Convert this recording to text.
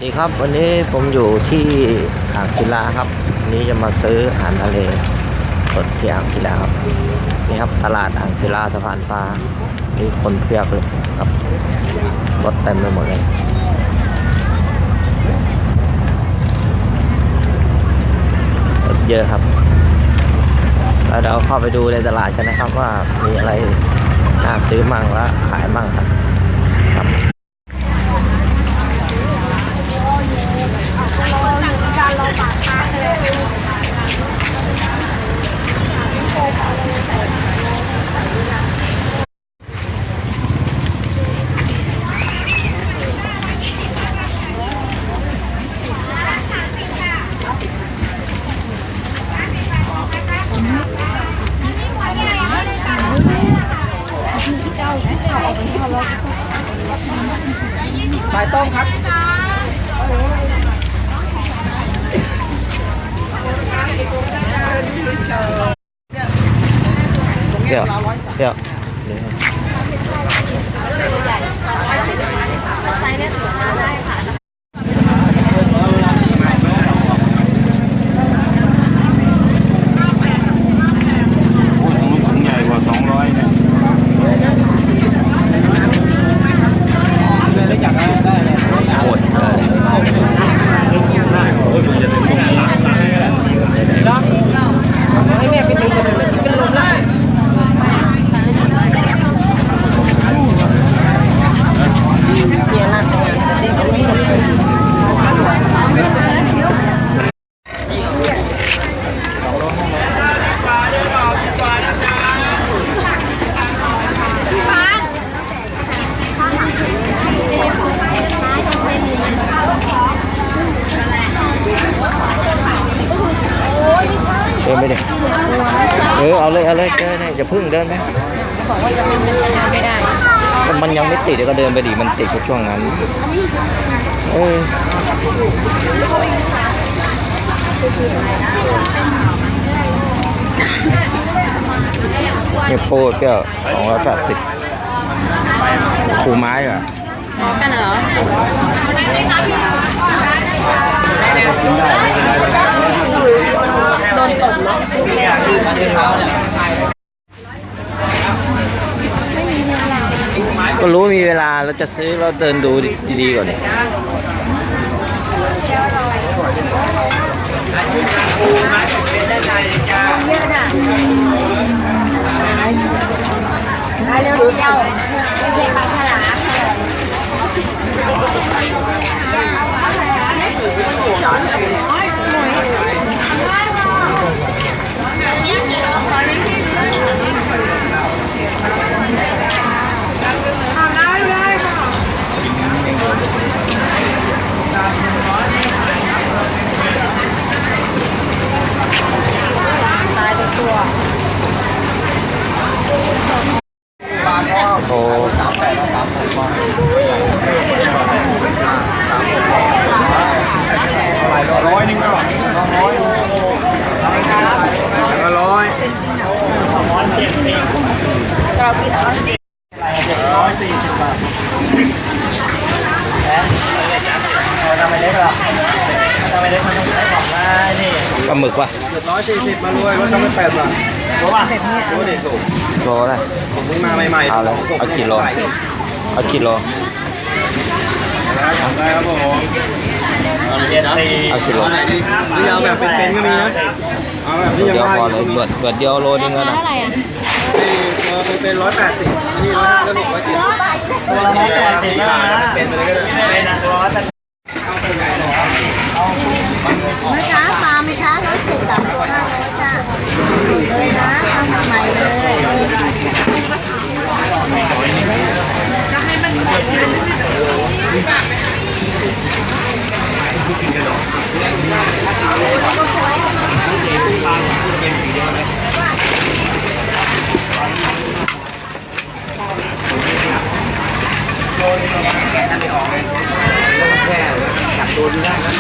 ดีครับวันนี้ผมอยู่ที่อ่างศิลาครับวันนี้จะมาซื้ออาหารทะเลสดที่อ่างศิลาครับนี่ครับตลาดอ่างศิลาสะพานปลามีคนเพียบเลยครับรถเต็มไปหมดเลยรถเยอะครับแล้วเราเข้าไปดูในตลาดกันนะครับว่ามีอะไรน่าซื้อมั่งและขายมั่งครับสายต้มครับเดี๋ยวเดินไปดิเอาเลยเดินเนี่ยอย่าพึ่งเดินไหมบอกว่ายังไม่เป็นปัญหาไม่ได้มันยังไม่ติดเดี๋ยวก็เดินไปดิมันติดช่วงนั้นเนี่ยโคตรเปรี้ยว280ปูไม้เหรอกันเหรอโดนตบเนาะก็รู้มีเวลาเราจะซื้อเราเดินดูดีๆก่อนโอ้100นึงก็เรากินเอาสิ140 บาททำไมเล็กหรอทำไมเล็กมันต้องใช้ของได้นี่ปลาหมึกว่ะ740มาด้วยรถต้องเป็น8 บาทรู้ป่ะรู้ดิถูกโลอะไรผมเพิ่งมาใหม่ๆเอาเลยเอากี่โลได้ครับผมเอากี่โลนี่เอาแบบเป็นๆก็มีนะเอาแบบนี้ยังได้พอเลยเบิดเดียวโลนึงแล้วนะนี่เป็น180อันนี้160ตัวละ180บาทเป็นไปเลยก็ได้นะนะคะปลาไหมคะ107กับตัว500จ้าเลยนะทำใหม่เลยจะให้มันแค่จับตัวไม่ได้นะ